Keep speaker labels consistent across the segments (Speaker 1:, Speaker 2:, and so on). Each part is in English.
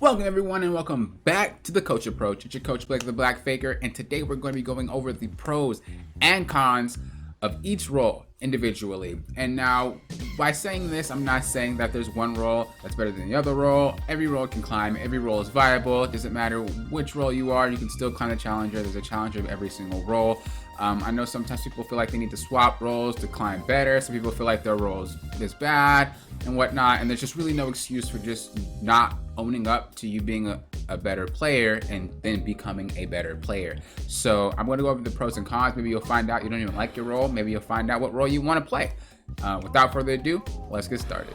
Speaker 1: Welcome everyone and welcome back to the Coach Approach. It's your coach Blake the Black Faker, and today we're going to be going over the pros and cons of each role individually. And now, by saying this, I'm not saying that there's one role that's better than the other role. Every role can climb, every role is viable. It doesn't matter which role you are, you can still climb the challenger. There's a challenger of every single role. I know sometimes people feel like they need to swap roles to climb better. Some people feel like their roles is bad and whatnot, and there's just really no excuse for just not owning up to you being a better player and then becoming a better player. So I'm going to go over the pros and cons. Maybe you'll find out you don't even like your role. Maybe you'll find out what role you want to play. Without further ado, let's get started.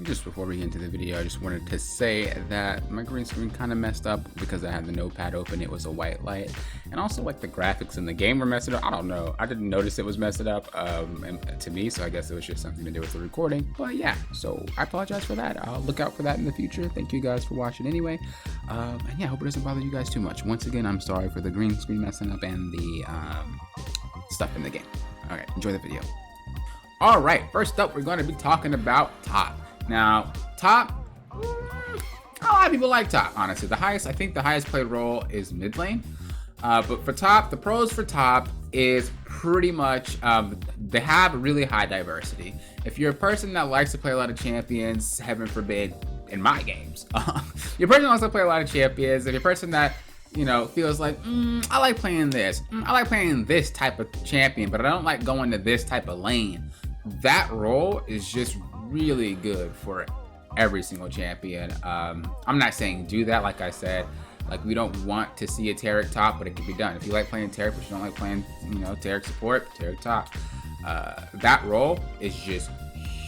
Speaker 1: Just before we get into the video, I just wanted to say that my green screen kind of messed up because I had the notepad open. It was a white light, and also like the graphics in the game were messed up. I don't know, I didn't notice it was messed up to me, so I guess it was just something to do with the recording. But yeah, so I apologize for that. I'll look out for that in the future. Thank you guys for watching anyway, and yeah, I hope it doesn't bother you guys too much. Once again, I'm sorry for the green screen messing up and the stuff in the game. All right, enjoy the video. All right, first up, we're going to be talking about top. Now, top, a lot of people like top, honestly. I think the highest played role is mid lane. But for top, the pros for top is pretty much, they have really high diversity. If you're a person that likes to play a lot of champions, heaven forbid, in my games, you're a person that wants to play a lot of champions, if you're a person that, you know, feels like, I like playing this, I like playing this type of champion, but I don't like going to this type of lane, that role is just really good for every single champion. I'm not saying do that, like I said, like we don't want to see a Taric top, but it can be done. If you like playing Taric but you don't like playing, you know, Taric support, Taric top. That role is just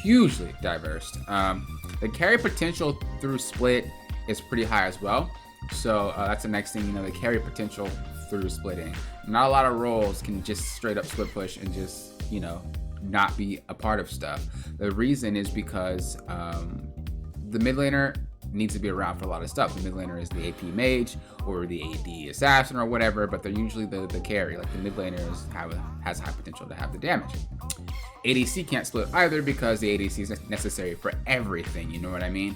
Speaker 1: hugely diverse. The carry potential through split is pretty high as well. So that's the next thing, you know, the carry potential through splitting. Not a lot of roles can just straight up split push and just, you know, not be a part of stuff. The reason is because the mid laner needs to be around for a lot of stuff. The mid laner is the AP mage or the AD assassin or whatever, but they're usually the carry. Like the mid laner has high potential to have the damage. ADC can't split either because the ADC is necessary for everything, you know what I mean?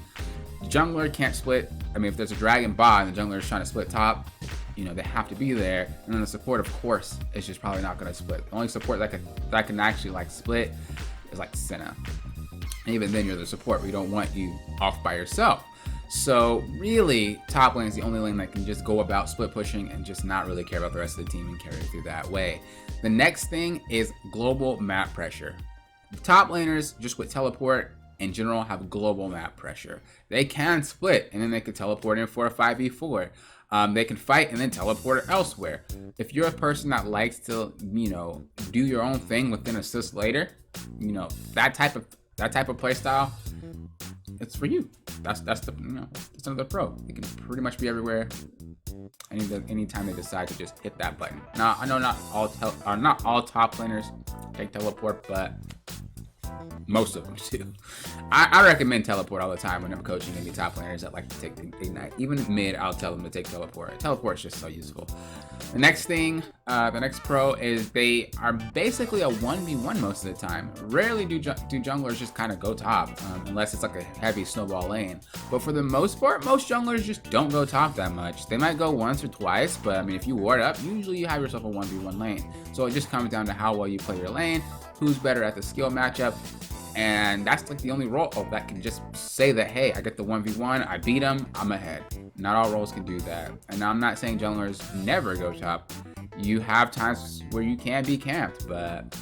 Speaker 1: Jungler can't split. I mean, if there's a dragon bot and the jungler is trying to split top, you know, they have to be there. And then the support, of course, is just probably not going to split. The only support that can actually like split is like Senna. And even then, you're the support. We don't want you off by yourself. So really, top lane is the only lane that can just go about split pushing and just not really care about the rest of the team and carry through that way. The next thing is global map pressure. Top laners, just with teleport, in general, have global map pressure. They can split and then they can teleport in for a 5v4. They can fight and then teleport elsewhere. If you're a person that likes to, you know, do your own thing within assist later, you know, that type of play style, it's for you. That's the, you know, that's another pro. You can pretty much be everywhere anytime they decide to just hit that button. Now, I know not all top laners take teleport, but most of them do. I recommend teleport all the time when I'm coaching any top laners that like to take Ignite. Even mid, I'll tell them to take teleport. Teleport is just so useful. The next thing, the next pro is they are basically a 1v1 most of the time. Rarely do junglers just kind of go top, unless it's like a heavy snowball lane. But for the most part, most junglers just don't go top that much. They might go once or twice, but I mean, if you ward up, usually you have yourself a 1v1 lane. So it just comes down to how well you play your lane, who's better at the skill matchup. And that's like the only role that can just say that, hey, I get the 1v1, I beat him, I'm ahead. Not all roles can do that. And I'm not saying junglers never go top. You have times where you can be camped, but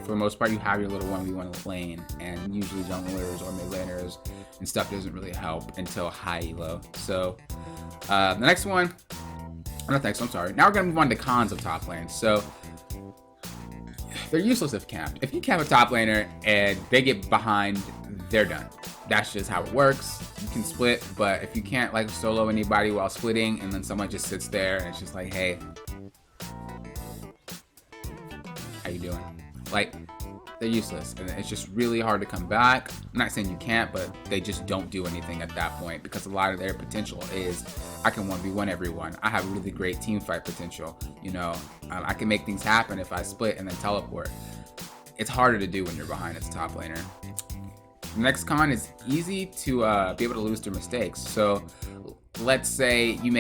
Speaker 1: for the most part, you have your little 1v1 lane. And usually junglers or mid laners and stuff doesn't really help until high elo. So the next one, I'm sorry. Now we're gonna move on to cons of top lane. So they're useless if camped. If you camp a top laner and they get behind, they're done. That's just how it works. You can split, but if you can't like solo anybody while splitting and then someone just sits there and it's just like, hey, how you doing? Like, they're useless and it's just really hard to come back. I'm not saying you can't, but they just don't do anything at that point because a lot of their potential is I can 1v1 everyone. I have really great team fight potential. You know, I can make things happen if I split and then teleport. it's harder to do when you're behind as a top laner. The next con is easy to be able to lose through mistakes. So let's say you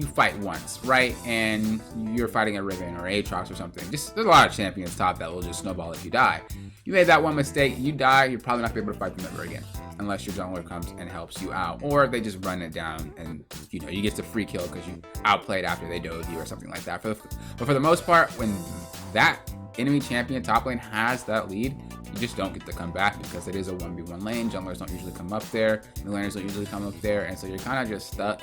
Speaker 1: fight once, right? And you're fighting a Riven or Aatrox or something. There's a lot of champions top that will just snowball if you die. You made that one mistake, you die, you're probably not gonna be able to fight them ever again. Unless your jungler comes and helps you out. Or they just run it down and you get the free kill because you outplayed after they dove you or something like that. But for the most part, when that enemy champion top lane has that lead, you just don't get to come back because it is a 1v1 lane. Junglers don't usually come up there. The laners don't usually come up there. And so you're kind of just stuck,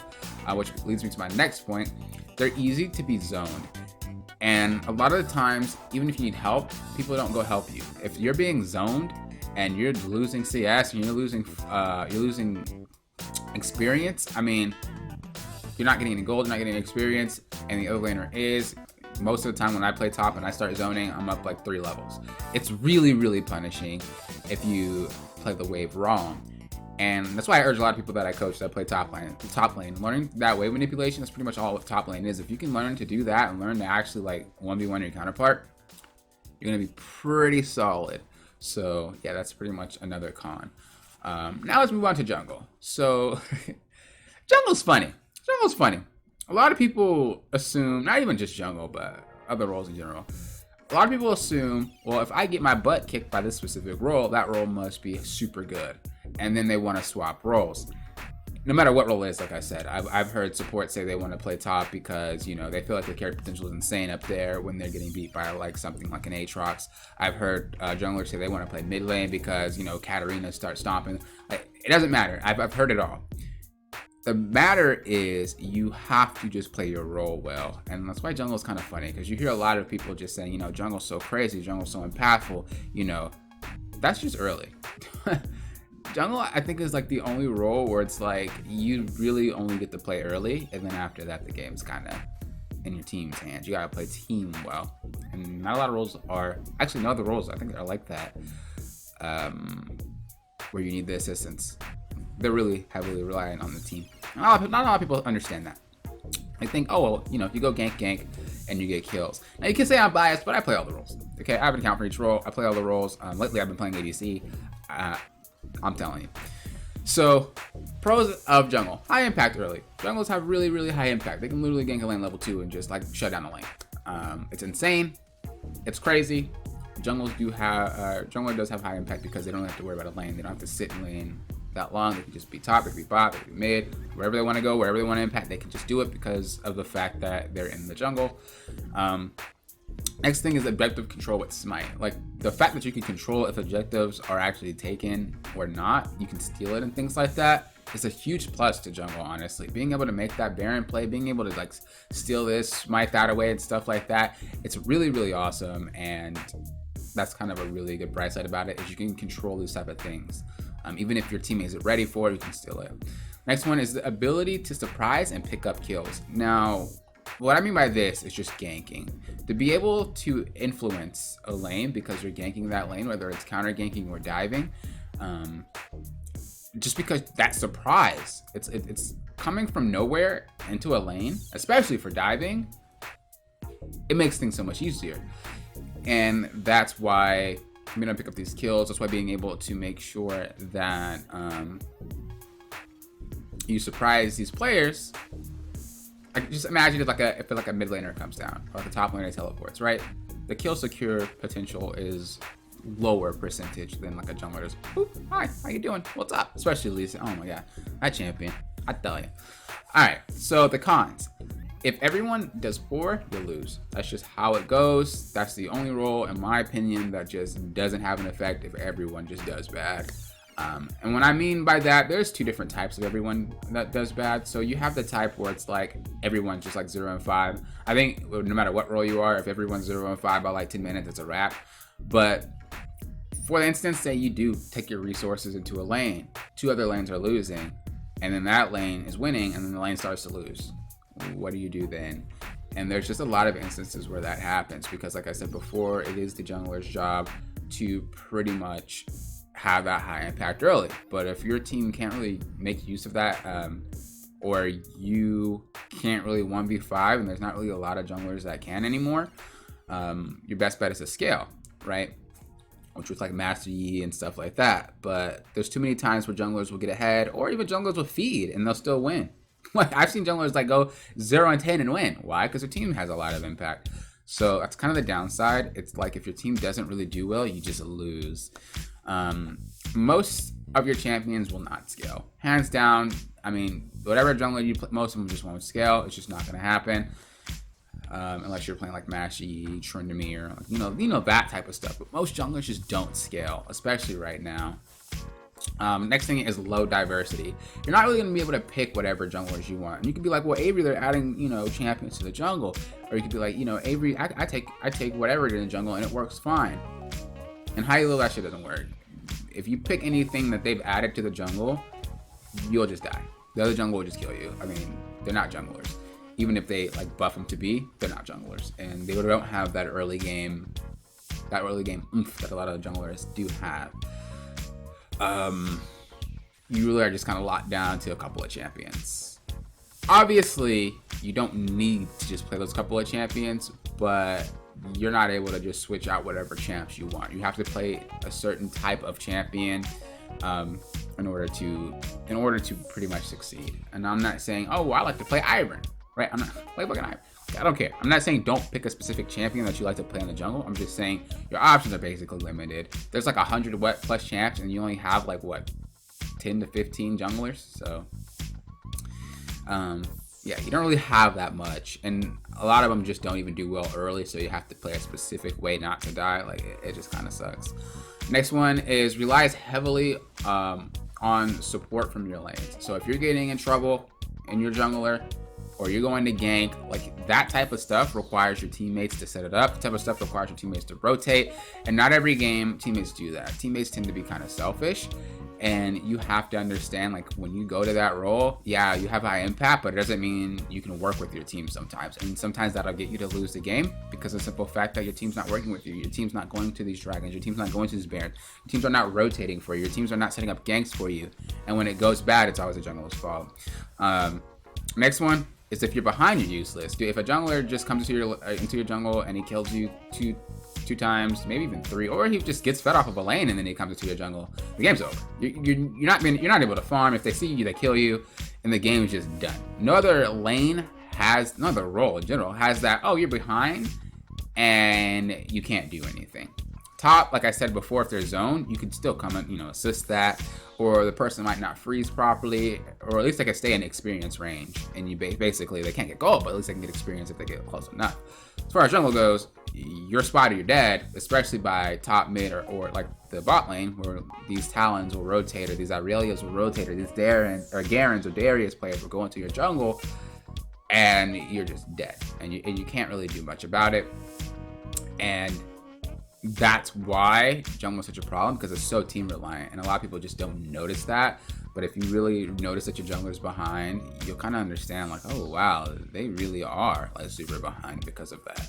Speaker 1: which leads me to my next point. They're easy to be zoned. And a lot of the times, even if you need help, people don't go help you. If you're being zoned and you're losing CS and you're losing experience, I mean, you're not getting any gold, you're not getting any experience, and the other laner is. Most of the time when I play top and I start zoning, I'm up like 3 levels. It's really, really punishing if you play the wave wrong. And that's why I urge a lot of people that I coach that play top lane. Learning that wave manipulation is pretty much all what top lane is. If you can learn to do that and learn to actually like 1v1 your counterpart, you're gonna be pretty solid. So yeah, that's pretty much another con. Now let's move on to jungle. So jungle's funny. Jungle's funny. A lot of people assume, not even just jungle, but other roles in general. A lot of people assume, well, if I get my butt kicked by this specific role, that role must be super good. And then they want to swap roles. No matter what role it is, like I said, I've heard support say they want to play top because, they feel like their character potential is insane up there when they're getting beat by like something like an Aatrox. I've heard junglers say they want to play mid lane because, Katarina starts stomping. It doesn't matter. I've heard it all. The matter is you have to just play your role well. And that's why jungle is kind of funny because you hear a lot of people just saying, jungle's so crazy, jungle's so impactful. That's just early. Jungle, I think, is like the only role where it's like you really only get to play early. And then after that, the game's kind of in your team's hands. You got to play team well. And not a lot of roles are, actually, no other roles I think are like that, where you need the assistance. They're really heavily reliant on the team. Not a lot of people understand that. They think, oh, well, if you go gank, and you get kills. Now, you can say I'm biased, but I play all the roles. Okay, I have an account for each role. I play all the roles. Lately, I've been playing ADC. I'm telling you. So, pros of jungle. High impact early. Jungles have really, really high impact. They can literally gank a lane level 2 and just, shut down the lane. It's insane. It's crazy. Jungler does have high impact because they don't have to worry about a lane. They don't have to sit in lane that long. They can just be top, they can be bot, they can be mid, wherever they want to go, wherever they want to impact, they can just do it because of the fact that they're in the jungle. Next thing is objective control with Smite. Like the fact that you can control if objectives are actually taken or not, you can steal it and things like that. It's a huge plus to jungle, honestly. Being able to make that Baron play, being able to steal this, smite that away and stuff like that, it's really, really awesome. And that's kind of a really good bright side about it, is you can control these type of things. Even if your teammate isn't ready for it, you can steal it. Next one is the ability to surprise and pick up kills. Now, what I mean by this is just ganking. To be able to influence a lane because you're ganking that lane, whether it's counter ganking or diving, just because that surprise, it's coming from nowhere into a lane, especially for diving, it makes things so much easier. And that's why I'm gonna pick up these kills. That's why being able to make sure that you surprise these players. Like, just imagine if a mid laner comes down or the top laner teleports, right? The kill secure potential is lower percentage than like a jungler does. Oop, hi, how you doing? What's up? Especially Lisa. Oh my god, that champion. I tell you. All right, so the cons. If everyone does poor, you lose. That's just how it goes. That's the only role, in my opinion, that just doesn't have an effect if everyone just does bad. And what I mean by that, there's two different types of everyone that does bad. So you have the type where it's like everyone's just like 0 and 5. I think no matter what role you are, if everyone's 0 and 5 by like 10 minutes, it's a wrap. But for the instance, say you do take your resources into a lane, 2 other lanes are losing, and then that lane is winning, and then the lane starts to lose. What do you do then? And there's just a lot of instances where that happens because, like I said before, it is the jungler's job to pretty much have that high impact early. But if your team can't really make use of that, or you can't really 1v5 and there's not really a lot of junglers that can anymore, your best bet is to scale, right? which was like Master Yi and stuff like that. But there's too many times where junglers will get ahead, or even junglers will feed and they'll still win. Like I've seen junglers like go 0-10 and win. Why? Because their team has a lot of impact. So that's kind of the downside. It's like if your team doesn't really do well, you just lose. Most of your champions will not scale, hands down. I mean, whatever jungler you play, most of them just won't scale. It's just not going to happen. Unless you're playing like Master Yi, Tryndamere, you know that type of stuff. But most junglers just don't scale, especially right now. Next thing is low diversity. You're not really going to be able to pick whatever junglers you want. And you could be like, well, Avery, they're adding, champions to the jungle. Or you could be like, Avery, I take whatever in the jungle and it works fine. And high elo, that shit doesn't work. If you pick anything that they've added to the jungle, you'll just die. The other jungle will just kill you. I mean, they're not junglers. Even if they like buff them to be, they're not junglers. And they don't have that early game oomph that a lot of junglers do have. You really are just kind of locked down to a couple of champions. Obviously, you don't need to just play those couple of champions, but you're not able to just switch out whatever champs you want. You have to play a certain type of champion in order to pretty much succeed. And I'm not saying, oh, well, I like to play Ivern, right? I'm not play fucking Ivern. I don't care. I'm not saying don't pick a specific champion that you like to play in the jungle. I'm just saying your options are basically limited. There's like 100 plus champs, and you only have like what 10 to 15 junglers. So yeah, you don't really have that much, and a lot of them just don't even do well early. So you have to play a specific way not to die. Like it just kind of sucks. Next one is relies heavily on support from your lanes. So if you're getting in trouble and your jungler, or you're going to gank, like that type of stuff requires your teammates to set it up. That type of stuff requires your teammates to rotate. And not every game teammates do that. Teammates tend to be kind of selfish. And you have to understand, like when you go to that role, yeah, you have high impact, but it doesn't mean you can work with your team sometimes. And sometimes that'll get you to lose the game because of the simple fact that your team's not working with you. Your team's not going to these dragons. Your team's not going to these barons. Your teams are not rotating for you. Your teams are not setting up ganks for you. And when it goes bad, it's always the jungler's fault. Next one is if you're behind, you're useless. Dude, if a jungler just comes into your jungle and he kills you two times, maybe even 3, or he just gets fed off of a lane and then he comes into your jungle, the game's over. You're not able to farm. If they see you, they kill you, and the game is just done. No other lane has, no other role in general has that. Oh, you're behind and you can't do anything. Top, like I said before, if they're zoned, you can still come and assist that, or the person might not freeze properly, or at least they can stay in experience range, and you basically they can't get gold, but at least they can get experience if they get close enough. As far as jungle goes, you're spot or you're dead, especially by top, mid, or like the bot lane, where these Talons will rotate, or these Aurelias will rotate, or these Garens or Darius players will go into your jungle, and you're just dead, and you can't really do much about it. And that's why jungle is such a problem, because it's so team reliant, and a lot of people just don't notice that. But if you really notice that your jungler's behind, you'll kind of understand, like, oh wow, they really are like super behind because of that.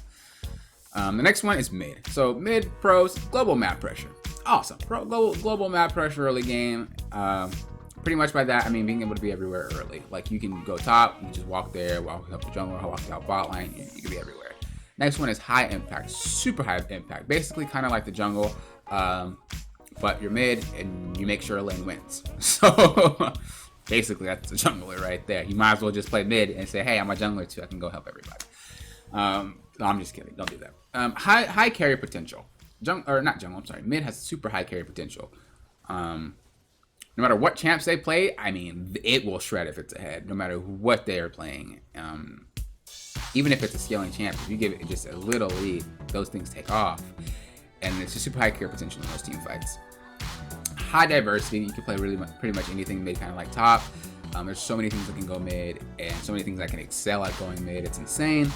Speaker 1: The next one is mid. So mid pros, global map pressure. Awesome. Global map pressure early game. Pretty much by that I mean being able to be everywhere early. Like you can go top, you can just walk there, walk up the jungle, walk out bot line, you can be everywhere. Next one is high impact, super high impact. Basically kind of like the jungle, but you're mid and you make sure a lane wins. So basically that's the jungler right there. You might as well just play mid and say, hey, I'm a jungler too, I can go help everybody. No, I'm just kidding, don't do that. High carry potential. Mid has super high carry potential. No matter what champs they play, I mean, it will shred if it's ahead, no matter what they are playing. Even if it's a scaling champ, if you give it just a little lead, those things take off. And it's just super high carry potential in those team fights. High diversity, you can play pretty much anything mid, kind of like top. There's so many things that can go mid, and so many things that can excel at going mid, it's insane.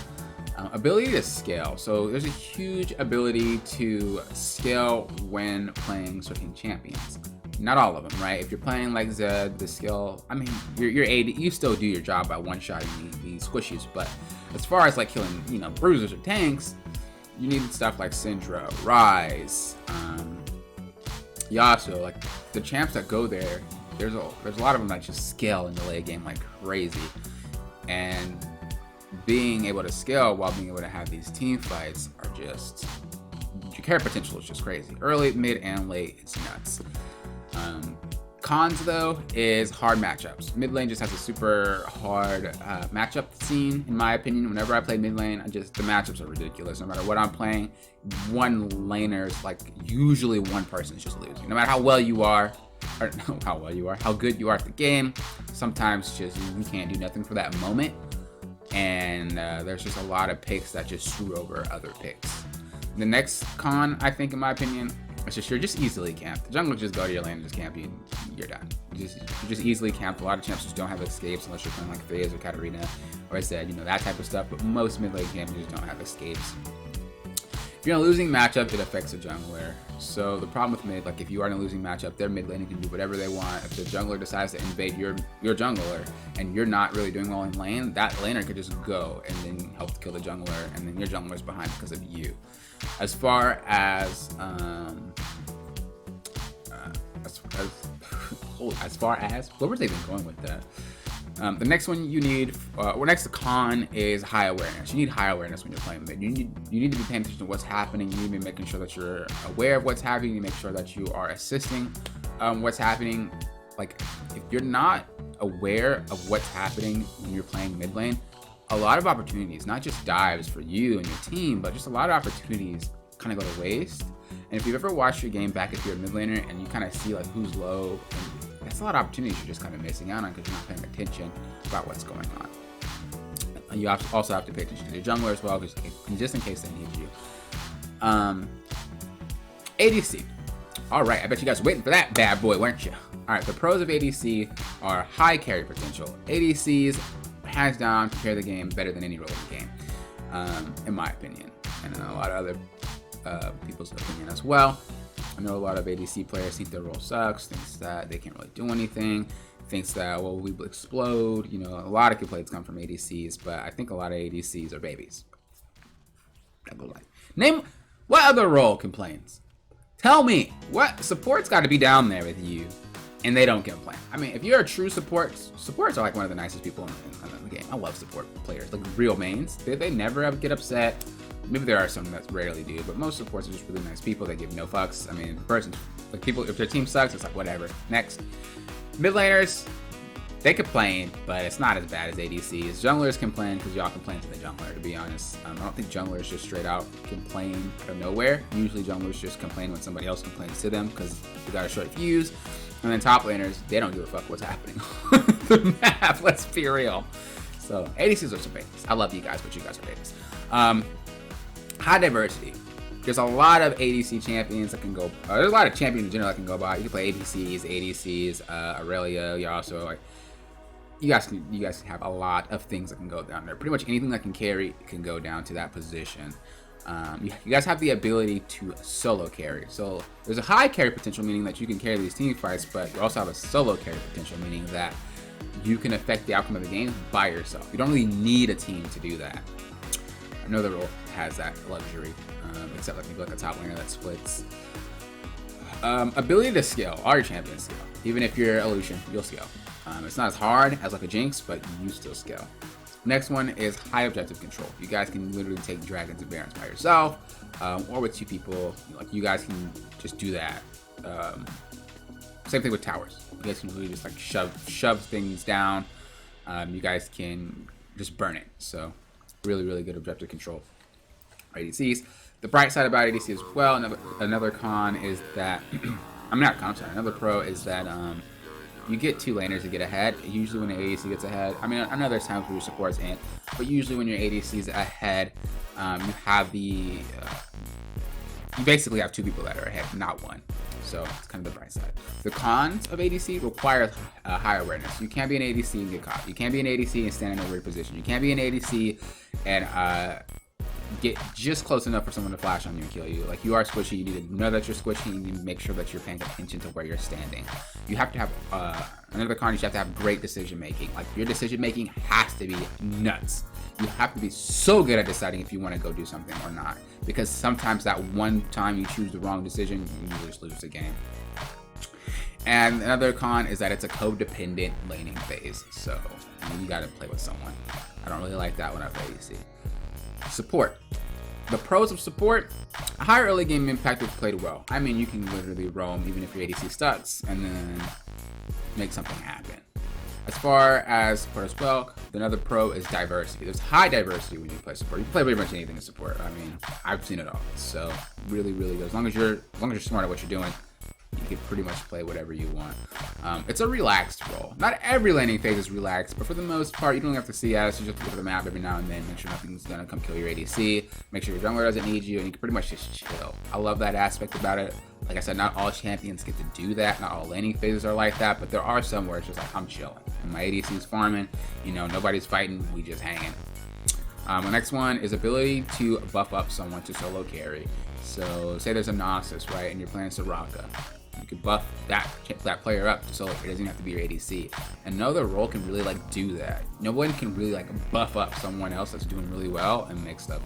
Speaker 1: Ability to scale. So there's a huge ability to scale when playing certain champions. Not all of them, right? If you're playing like Zed, the skill, I mean, you're AD, you still do your job by one-shotting these squishies, but as far as like killing, bruisers or tanks, you need stuff like Syndra, Ryze, Yasuo. Like the champs that go there, there's a lot of them that just scale in the late game like crazy, and being able to scale while being able to have these team fights are just Your carry potential is just crazy. Early, mid, and late, it's nuts. Cons though is hard matchups. Mid lane just has a super hard matchup scene, in my opinion. Whenever I play mid lane, the matchups are ridiculous. No matter what I'm playing, one laner's like usually one person is just losing. No matter how well you are, or how good you are at the game, sometimes just you can't do nothing for that moment. And there's just a lot of picks that just screw over other picks. The next con, I think, in my opinion, it's just you're just easily camped. The jungle just go to your lane and just camp you, and you're done. You're just easily camped. A lot of champs just don't have escapes unless you're playing like FaZe or Katarina, or I said, that type of stuff. But most mid lane champions don't have escapes. If you're in a losing matchup, it affects the jungler. So the problem with mid, like if you are in a losing matchup, their mid laner can do whatever they want. If the jungler decides to invade your jungler and you're not really doing well in lane, that laner could just go and then help kill the jungler, and then your jungler's behind because of you. As far as where was they even going with that? The next one you need, next con is high awareness. You need high awareness when you're playing mid. You need to be paying attention to what's happening. You need to be making sure that you're aware of what's happening. You need to make sure that you are assisting what's happening. Like if you're not aware of what's happening when you're playing mid lane, a lot of opportunities, not just dives for you and your team, but just a lot of opportunities kind of go to waste. And if you've ever watched your game back if you're a mid laner and you kind of see like who's low, that's a lot of opportunities you're just kind of missing out on because you're not paying attention about what's going on. And you also have to pay attention to your jungler as well, just in case they need you. ADC. All right, I bet you guys were waiting for that bad boy, weren't you? All right, the pros of ADC are high carry potential. ADCs, hands down, carry the game better than any role in the game, in my opinion, and in a lot of other people's opinion as well. I know a lot of ADC players think their role sucks, thinks that they can't really do anything, thinks that, well, we will explode. A lot of complaints come from ADCs, but I think a lot of ADCs are babies. Name what other role complains? Tell me, what support's got to be down there with you, and they don't complain. I mean, if you're a true supports are like one of the nicest people in the game. I love support players, like real mains. They never get upset. Maybe there are some that rarely do, but most supports are just really nice people. They give no fucks. I mean, if their team sucks, it's like whatever. Next, mid laners, they complain, but it's not as bad as ADCs. Junglers complain because y'all complain to the jungler, to be honest. I don't think junglers just straight out complain out of nowhere. Usually junglers just complain when somebody else complains to them because they got a short fuse. And then top laners, they don't give a fuck what's happening on the map. Let's be real. So ADCs are some babies. I love you guys, but you guys are babies. High diversity. There's a lot of ADC champions that can go. There's a lot of champions in general that can go by. You can play ADCs, Aurelia. You also like. You guys can have a lot of things that can go down there. Pretty much anything that can carry can go down to that position. You guys have the ability to solo carry. So there's a high carry potential, meaning that you can carry these team fights, but you also have a solo carry potential, meaning that you can affect the outcome of the game by yourself. You don't really need a team to do that. Another role has that luxury, except maybe like a top laner that splits. Ability to scale. All your champions scale. Even if you're a Lucian, you'll scale. It's not as hard as like a Jinx, but you still scale. Next one is high objective control. You guys can literally take dragons and barons by yourself, or with two people. Like you guys can just do that. Same thing with towers. You guys can really just like shove things down. You guys can just burn it. So really good objective control. ADCs. The bright side about ADC as well, another con is that another pro is that you get two laners to get ahead. Usually when your ADC gets ahead, I mean, I know there's times where your support's in, but usually when your ADC is ahead, you have you basically have two people that are ahead, not one. So it's kind of the bright side. The cons of ADC require high awareness. You can't be an ADC and get caught. You can't be an ADC and stand in a weird position. You can't be an ADC and get just close enough for someone to flash on you and kill you. Like you are squishy, you need to know that you're squishy, and you need to make sure that you're paying attention to where you're standing. You have to have another con. You have to have great decision making. Like your decision making has to be nuts. You have to be so good at deciding if you want to go do something or not, because sometimes that one time you choose the wrong decision, you just lose the game. And another con is that it's a codependent laning phase, so you got to play with someone. I don't really like that when I play ADC. Support. The pros of support: a higher early game impact if played well. I mean, you can literally roam even if your ADC sucks and then make something happen. As far as support as well, another pro is diversity. There's high diversity when you play support. You can play pretty much anything in support. I mean, I've seen it all. So really, really good. As long as you're smart at what you're doing, you can pretty much play whatever you want. It's a relaxed role. Not every laning phase is relaxed, but for the most part, you don't have to see us. You just have to look at the map every now and then, make sure nothing's gonna come kill your ADC, make sure your jungler doesn't need you, and you can pretty much just chill. I love that aspect about it. Like I said, not all champions get to do that. Not all laning phases are like that, but there are some where it's just like, I'm chilling. And my ADC is farming, you know, nobody's fighting, we just hanging. The next one is ability to buff up someone to solo carry. So say there's a Nasus, right, and you're playing Soraka. You can buff that player up so it doesn't have to be your ADC. And no other role can really like do that. No one can really like buff up someone else that's doing really well and make stuff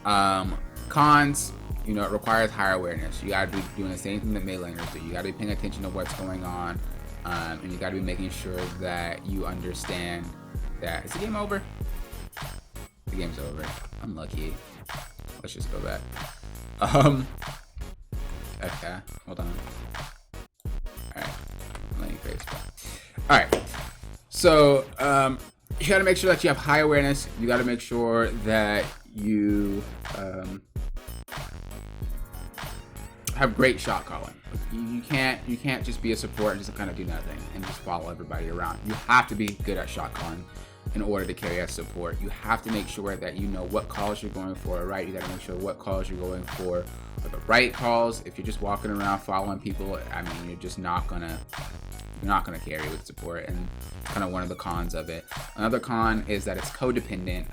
Speaker 1: happen. Cons, you know, it requires higher awareness. You gotta be doing the same thing that mid laners do. You gotta be paying attention to what's going on, and you gotta be making sure that you understand that. Is the game over? The game's over. I'm lucky. Let's just go back. Okay, hold on. Alright, letting face. Alright, so you gotta make sure that you have high awareness. You gotta make sure that you have great shot calling. You can't just be a support and just kind of do nothing and just follow everybody around. You have to be good at shot calling in order to carry as support. You have to make sure that you know what calls you're going for, right? You got to make sure what calls you're going for are the right calls. If you're just walking around following people, I mean, you're just not gonna carry with support, and kind of one of the cons of it. Another con is that it's codependent.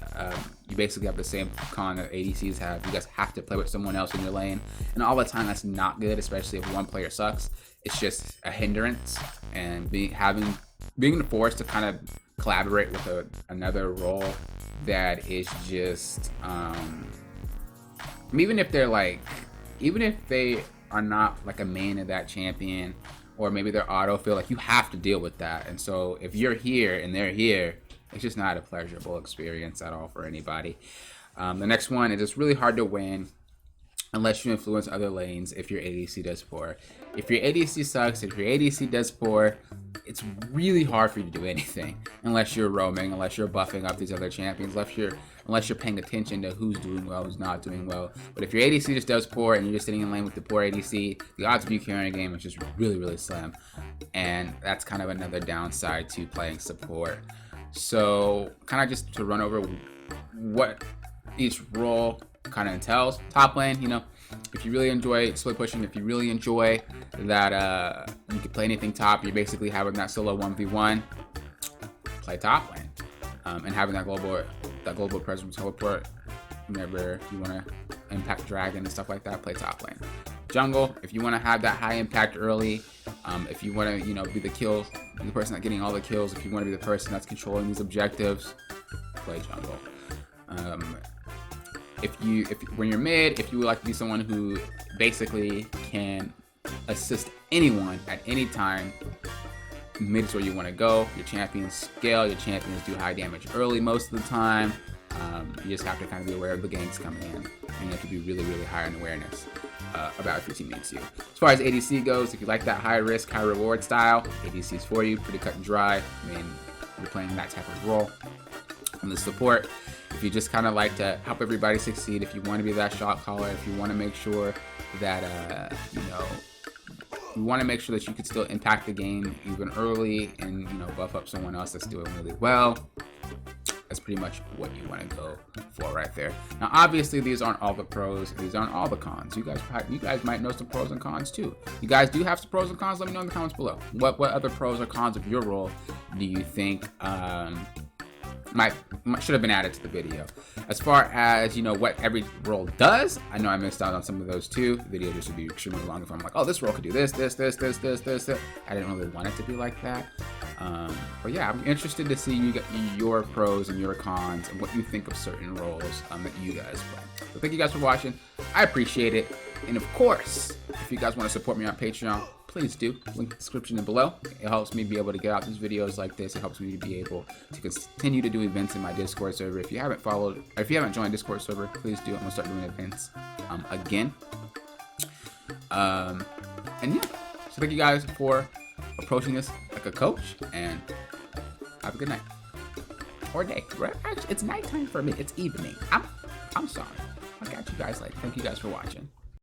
Speaker 1: You basically have the same con that ADCs have. You guys have to play with someone else in your lane, and all the time that's not good, especially if one player sucks. It's just a hindrance, and being forced to kind of collaborate with another role that is just even if they are not like a main of that champion, or maybe they're autofill, like you have to deal with that. And so if you're here and they're here, it's just not a pleasurable experience at all for anybody. The next one is it's really hard to win unless you influence other lanes if your ADC does poor. If your ADC sucks, if your ADC does poor, it's really hard for you to do anything unless you're roaming, unless you're buffing up these other champions, unless you're paying attention to who's doing well, who's not doing well. But if your ADC just does poor and you're just sitting in lane with the poor ADC, the odds of you carrying a game is just really, really slim. And that's kind of another downside to playing support. So kind of just to run over what each role kind of entails. Top lane, you know, if you really enjoy split pushing, if you really enjoy that you can play anything top, you're basically having that solo 1v1, play top lane. And having that global presence teleport whenever you want to impact dragon and stuff like that, play top lane. Jungle, if you want to have that high impact early, if you want to, you know, be the person that's getting all the kills, if you want to be the person that's controlling these objectives, play jungle. When you're mid, if you would like to be someone who basically can assist anyone at any time, mid is where you want to go. Your champions scale, your champions do high damage early most of the time. You just have to kind of be aware of the ganks coming in, and you have to be really, really high in awareness about if your team needs you. As far as ADC goes, if you like that high risk, high reward style, ADC is for you. Pretty cut and dry. I mean, you're playing that type of role. And the support, if you just kind of like to help everybody succeed, if you want to be that shot caller, if you want to make sure that you want to make sure that you can still impact the game even early and, you know, buff up someone else that's doing really well, that's pretty much what you want to go for right there. Now, obviously, these aren't all the pros. These aren't all the cons. You guys might know some pros and cons too. You guys do have some pros and cons. Let me know in the comments below. What other pros or cons of your role do you think should have been added to the video? As far as, you know, what every role does, I know I missed out on some of those too. The video just would be extremely long if I'm like, oh, this role could do this. I didn't really want it to be like that. But yeah, I'm interested to see your pros and your cons and what you think of certain roles that you guys play. So thank you guys for watching. I appreciate it. And of course, if you guys want to support me on Patreon, please do. Link in the description and below. It helps me be able to get out these videos like this. It helps me to be able to continue to do events in my Discord server. If you haven't followed, or if you haven't joined Discord server, please do. I'm gonna start doing events again. And yeah, so thank you guys for approaching this like a coach, and have a good night or day. Actually, it's nighttime for me. It's evening. I'm sorry. I got you guys later. Thank you guys for watching.